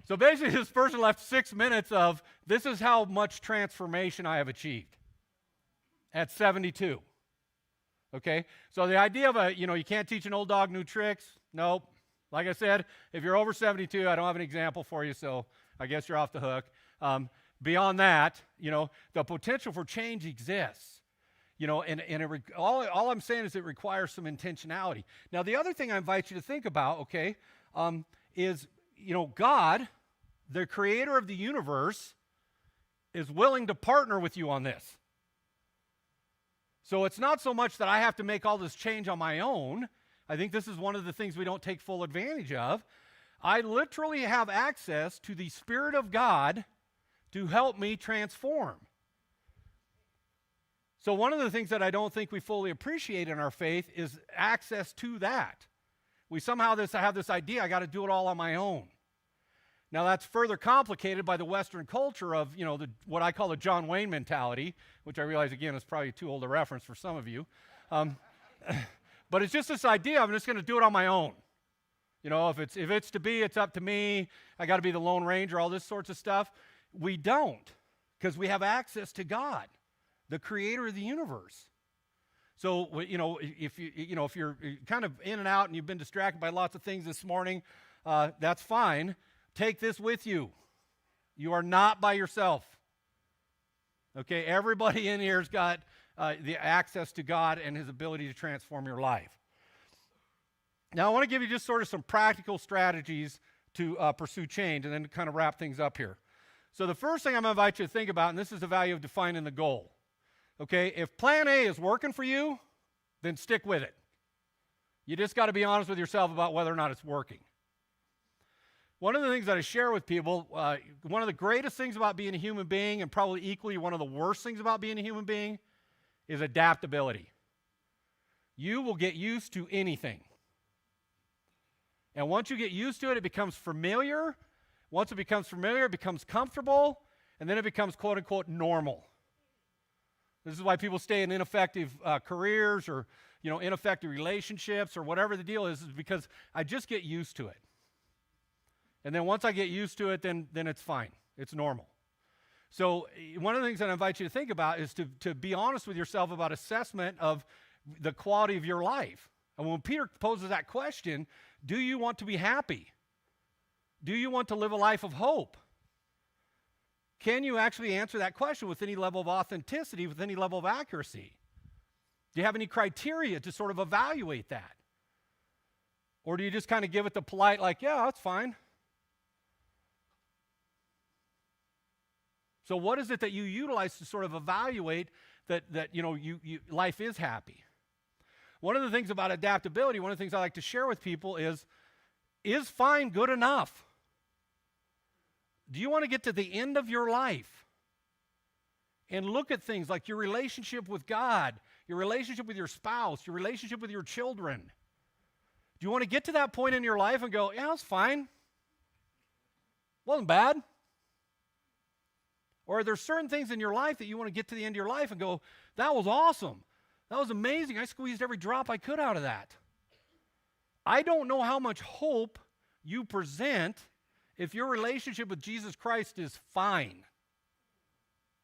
So basically this person left 6 minutes of, this is how much transformation I have achieved at 72. Okay? So the idea of you can't teach an old dog new tricks. Nope. Like I said, if you're over 72, I don't have an example for you, so I guess you're off the hook. Beyond that, the potential for change exists. All I'm saying is it requires some intentionality. Now, the other thing I invite you to think about, okay, is, God, the creator of the universe, is willing to partner with you on this. So it's not so much that I have to make all this change on my own. I think this is one of the things we don't take full advantage of. I literally have access to the Spirit of God to help me transform. So one of the things that I don't think we fully appreciate in our faith is access to that. We somehow have this idea, I got to do it all on my own. Now that's further complicated by the Western culture of, what I call the John Wayne mentality, which I realize, again, is probably too old a reference for some of you. But it's just this idea, I'm just going to do it on my own. If it's to be, it's up to me. I got to be the Lone Ranger, all this sorts of stuff. We don't, because we have access to God, the creator of the universe. So, if you're kind of in and out and you've been distracted by lots of things this morning, that's fine. Take this with you. You are not by yourself. Okay, everybody in here's got the access to God and his ability to transform your life. Now, I want to give you just sort of some practical strategies to pursue change and then kind of wrap things up here. So the first thing I'm going to invite you to think about, and this is the value of defining the goal. Okay, if plan A is working for you, then stick with it. You just got to be honest with yourself about whether or not it's working. One of the things that I share with people, one of the greatest things about being a human being, and probably equally one of the worst things about being a human being, is adaptability. You will get used to anything. And once you get used to it, it becomes familiar. Once it becomes familiar, it becomes comfortable, and then it becomes quote-unquote normal. This is why people stay in ineffective careers or ineffective relationships or whatever the deal is because I just get used to it. And then once I get used to it, then it's fine. It's normal. So one of the things that I invite you to think about is to be honest with yourself about assessment of the quality of your life. And when Peter poses that question, do you want to be happy? Do you want to live a life of hope? Can you actually answer that question with any level of authenticity, with any level of accuracy? Do you have any criteria to sort of evaluate that? Or do you just kind of give it the polite, like, yeah, that's fine? So what is it that you utilize to sort of evaluate that life is happy? One of the things about adaptability, one of the things I like to share with people is fine good enough? Do you want to get to the end of your life and look at things like your relationship with God, your relationship with your spouse, your relationship with your children? Do you want to get to that point in your life and go, yeah, it's fine. Wasn't bad. Or are there certain things in your life that you want to get to the end of your life and go, that was awesome. That was amazing. I squeezed every drop I could out of that. I don't know how much hope you present if your relationship with Jesus Christ is fine.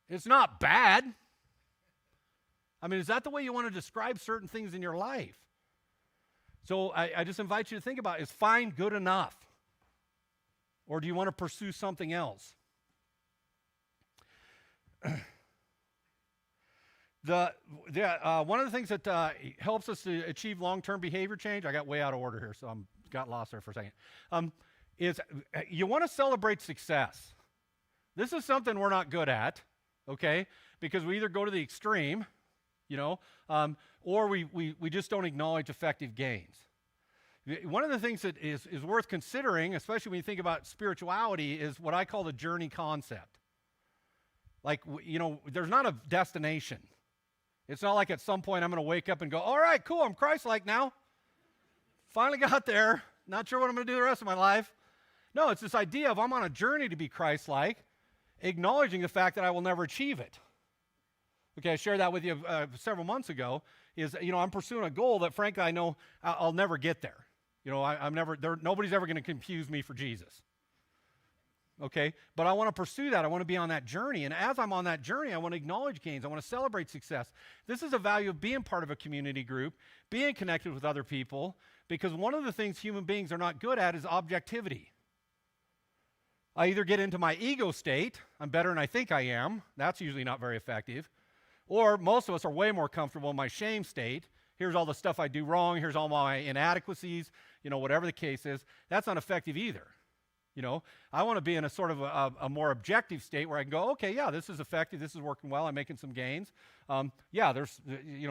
It's not bad. I mean, is that the way you want to describe certain things in your life? So I just invite you to think about, is fine good enough? Or do you want to pursue something else? One of the things that helps us to achieve long-term behavior change, I got way out of order here, so I got lost there for a second, is you want to celebrate success. This is something we're not good at, okay? Because we either go to the extreme, or we just don't acknowledge effective gains. One of the things that is worth considering, especially when you think about spirituality, is what I call the journey concept. Like, there's not a destination. It's not like at some point I'm going to wake up and go, all right, cool, I'm Christ-like now. Finally got there. Not sure what I'm going to do the rest of my life. No, it's this idea of I'm on a journey to be Christ-like, acknowledging the fact that I will never achieve it. Okay, I shared that with you several months ago, is, I'm pursuing a goal that, frankly, I know I'll never get there. Nobody's ever going to confuse me for Jesus. Okay, but I want to pursue that. I want to be on that journey. And as I'm on that journey, I want to acknowledge gains. I want to celebrate success. This is a value of being part of a community group, being connected with other people, because one of the things human beings are not good at is objectivity. I either get into my ego state, I'm better than I think I am, that's usually not very effective, or most of us are way more comfortable in my shame state. Here's all the stuff I do wrong, here's all my inadequacies, whatever the case is. That's not effective either. I want to be in a sort of a more objective state where I can go, okay, yeah, this is effective, this is working well, I'm making some gains. Yeah, there's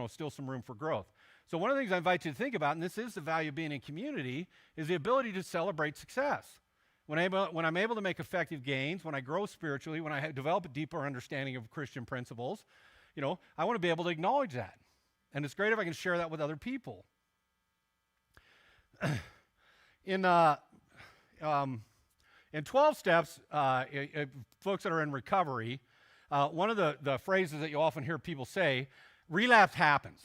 still some room for growth. So one of the things I invite you to think about, and this is the value of being in community, is the ability to celebrate success. When I'm able to make effective gains, when I grow spiritually, when I develop a deeper understanding of Christian principles, I want to be able to acknowledge that. And it's great if I can share that with other people. In 12 steps, folks that are in recovery, one of the phrases that you often hear people say, relapse happens.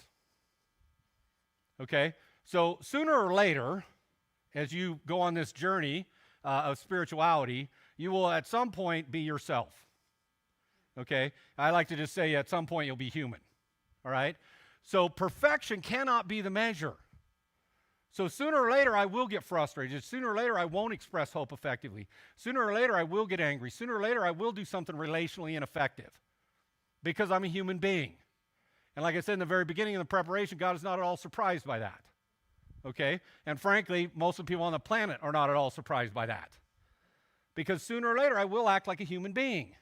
Okay? So sooner or later, as you go on this journey of spirituality, you will at some point be yourself. Okay? I like to just say at some point you'll be human. All right? So perfection cannot be the measure. So sooner or later I will get frustrated. Sooner or later I won't express hope effectively. Sooner or later I will get angry. Sooner or later I will do something relationally ineffective because I'm a human being. And like I said in the very beginning of the preparation, God is not at all surprised by that. Okay? And frankly, most of the people on the planet are not at all surprised by that. Because sooner or later I will act like a human being.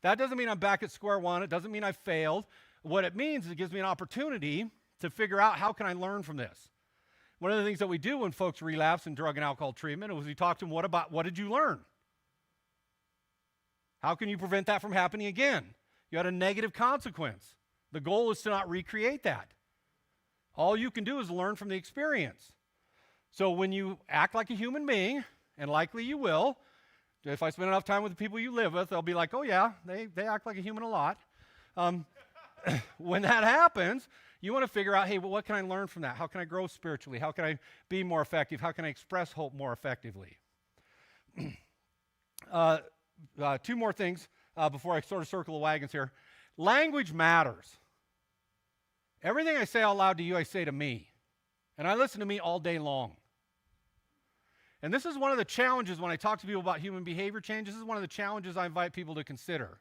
That doesn't mean I'm back at square one. It doesn't mean I failed. What it means is it gives me an opportunity to figure out how can I learn from this. One of the things that we do when folks relapse in drug and alcohol treatment is we talk to them, what did you learn? How can you prevent that from happening again? You had a negative consequence. The goal is to not recreate that. All you can do is learn from the experience. So when you act like a human being, and likely you will, if I spend enough time with the people you live with, they'll be like, oh yeah, they act like a human a lot. When that happens, you want to figure out, hey, well, what can I learn from that? How can I grow spiritually? How can I be more effective? How can I express hope more effectively? Two more things before I sort of circle the wagons here. Language matters. Everything I say out loud to you, I say to me. And I listen to me all day long. And this is one of the challenges when I talk to people about human behavior change. This is one of the challenges I invite people to consider.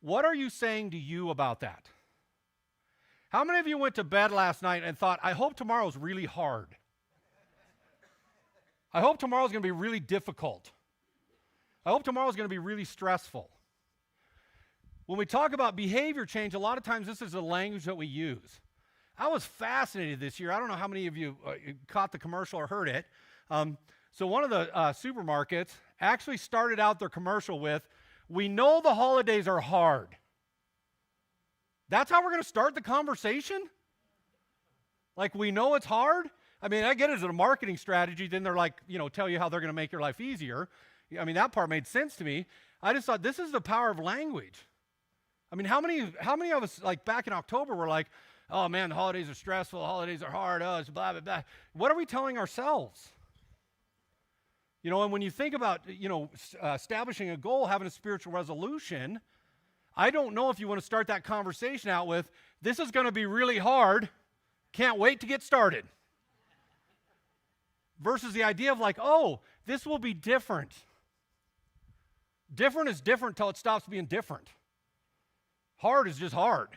What are you saying to you about that? How many of you went to bed last night and thought, I hope tomorrow's really hard? I hope tomorrow's going to be really difficult. I hope tomorrow's going to be really stressful. When we talk about behavior change, a lot of times this is the language that we use. I was fascinated this year. I don't know how many of you caught the commercial or heard it. So one of the supermarkets actually started out their commercial with, we know the holidays are hard. That's how we're going to start the conversation? Like, we know it's hard? I mean, I get it as a marketing strategy. Then they're like, tell you how they're going to make your life easier. I mean, that part made sense to me. I just thought, this is the power of language. I mean, how many of us, like back in October, were like, oh man, the holidays are stressful, the holidays are hard, oh, it's blah, blah, blah. What are we telling ourselves? You know, and when you think about, establishing a goal, having a spiritual resolution, I don't know if you want to start that conversation out with, this is going to be really hard, can't wait to get started. Versus the idea of like, oh, this will be different. Different is different till it stops being different. Hard is just hard.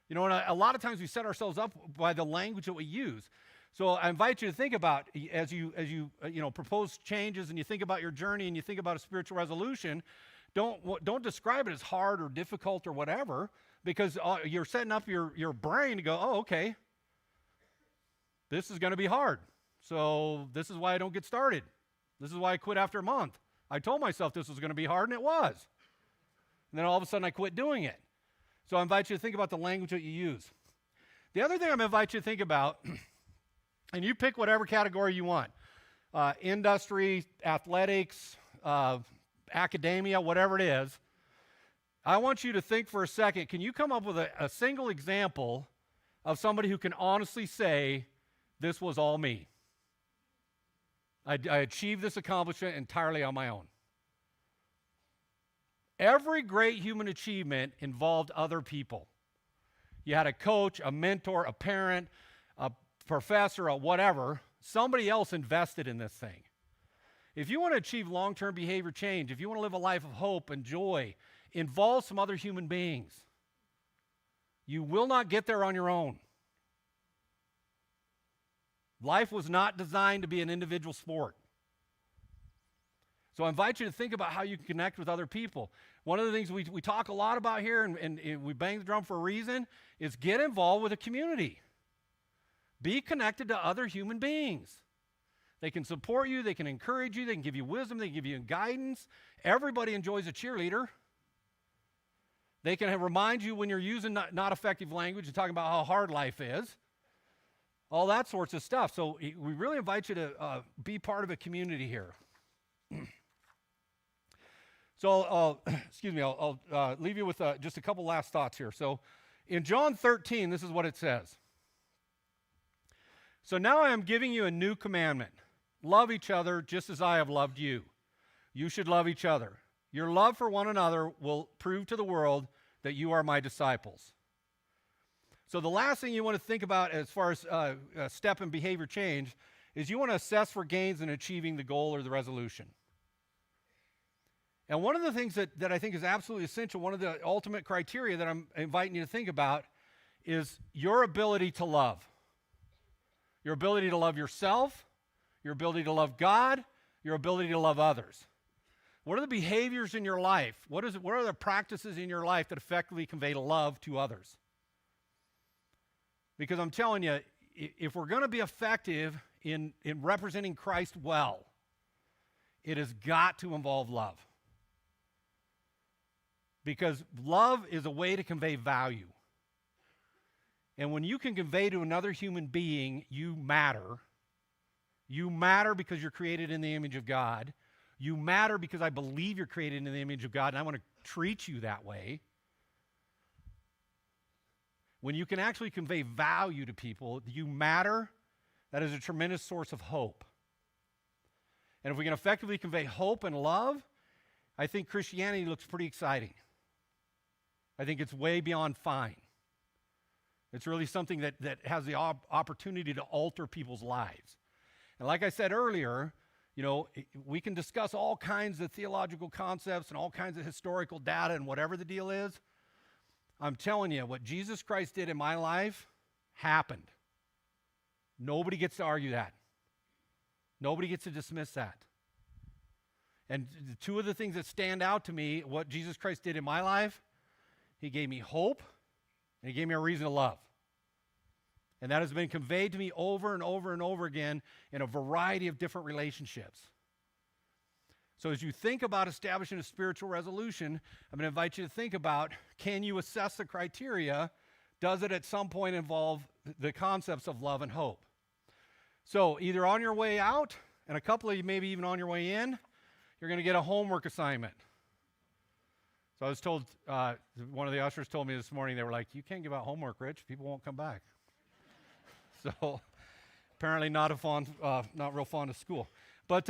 You know, and a lot of times we set ourselves up by the language that we use. So I invite you to think about, as you propose changes and you think about your journey and you think about a spiritual resolution, don't describe it as hard or difficult or whatever, because you're setting up your brain to go, oh, okay, this is going to be hard. So this is why I don't get started. This is why I quit after a month. I told myself this was going to be hard, and it was. And then all of a sudden I quit doing it. So I invite you to think about the language that you use. The other thing I'm going to invite you to think about, and you pick whatever category you want, industry, athletics, academia, whatever it is, I want you to think for a second, can you come up with a single example of somebody who can honestly say, this was all me? I achieved this accomplishment entirely on my own. Every great human achievement involved other people. You had a coach, a mentor, a parent, a professor, a whatever. Somebody else invested in this thing. If you want to achieve long-term behavior change, if you want to live a life of hope and joy, involve some other human beings. You will not get there on your own. Life was not designed to be an individual sport. So I invite you to think about how you can connect with other people. One of the things we talk a lot about here, and we bang the drum for a reason, is get involved with a community. Be connected to other human beings. They can support you, they can encourage you, they can give you wisdom, they can give you guidance. Everybody enjoys a cheerleader. They can remind you when you're using not effective language and talking about how hard life is. All that sorts of stuff. So we really invite you to be part of a community here. So, I'll leave you with just a couple last thoughts here. So, in John 13, this is what it says. So now I am giving you a new commandment. Love each other just as I have loved you. You should love each other. Your love for one another will prove to the world that you are my disciples. So the last thing you want to think about as far as a step in behavior change is you want to assess for gains in achieving the goal or the resolution. And one of the things that I think is absolutely essential, one of the ultimate criteria that I'm inviting you to think about is your ability to love. Your ability to love yourself, your ability to love God, your ability to love others. What are the behaviors in your life? What are the practices in your life that effectively convey love to others? Because I'm telling you, if we're going to be effective in representing Christ well, it has got to involve love. Because love is a way to convey value. And when you can convey to another human being, you matter. You matter because you're created in the image of God. You matter because I believe you're created in the image of God, and I want to treat you that way. When you can actually convey value to people, you matter. That is a tremendous source of hope. And if we can effectively convey hope and love, I think Christianity looks pretty exciting. I think it's way beyond fine. It's really something that has the opportunity to alter people's lives. And like I said earlier, we can discuss all kinds of theological concepts and all kinds of historical data and whatever the deal is. I'm telling you, what Jesus Christ did in my life happened. Nobody gets to argue that. Nobody gets to dismiss that. And the two of the things that stand out to me, what Jesus Christ did in my life, he gave me hope, and he gave me a reason to love. And that has been conveyed to me over and over and over again in a variety of different relationships. So as you think about establishing a spiritual resolution, I'm going to invite you to think about, can you assess the criteria? Does it at some point involve the concepts of love and hope? So either on your way out, and a couple of you maybe even on your way in, you're going to get a homework assignment. So I was told, one of the ushers told me this morning, they were like, you can't give out homework, Rich. People won't come back. So apparently not real fond of school. But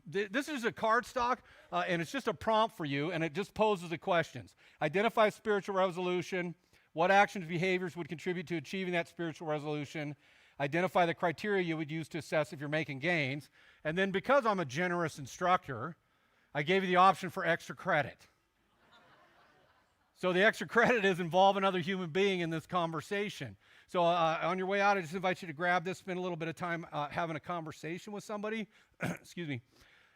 this is a card stock, and it's just a prompt for you, and it just poses the questions. Identify spiritual resolution. What actions, behaviors would contribute to achieving that spiritual resolution? Identify the criteria you would use to assess if you're making gains. And then because I'm a generous instructor, I gave you the option for extra credit. So the extra credit is involve another human being in this conversation. So on your way out, I just invite you to grab this, spend a little bit of time having a conversation with somebody, excuse me,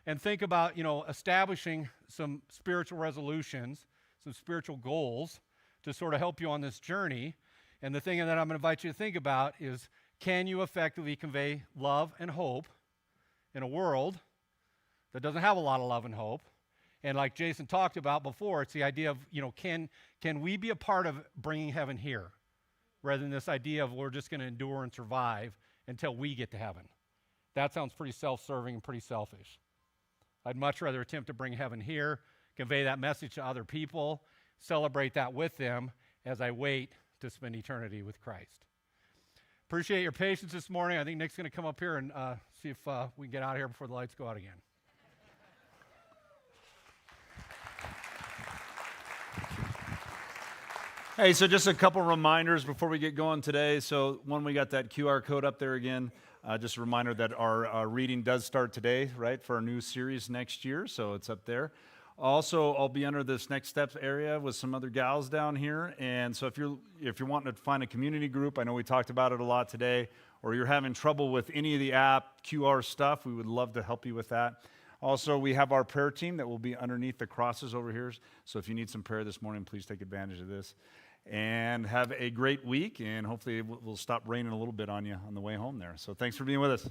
and think about, establishing some spiritual resolutions, some spiritual goals to sort of help you on this journey. And the thing that I'm going to invite you to think about is, can you effectively convey love and hope in a world that doesn't have a lot of love and hope? And like Jason talked about before, it's the idea of, can we be a part of bringing heaven here, rather than this idea of we're just going to endure and survive until we get to heaven. That sounds pretty self-serving and pretty selfish. I'd much rather attempt to bring heaven here, convey that message to other people, celebrate that with them as I wait to spend eternity with Christ. Appreciate your patience this morning. I think Nick's going to come up here and see if we can get out of here before the lights go out again. Hey, so just a couple reminders before we get going today. So one, we got that QR code up there again. Just a reminder that our reading does start today, right, for our new series next year. So it's up there. Also, I'll be under this Next Steps area with some other gals down here. And so if you're wanting to find a community group, I know we talked about it a lot today, or you're having trouble with any of the app QR stuff, we would love to help you with that. Also, we have our prayer team that will be underneath the crosses over here. So if you need some prayer this morning, please take advantage of this. And have a great week, and hopefully it will stop raining a little bit on you on the way home there. So thanks for being with us.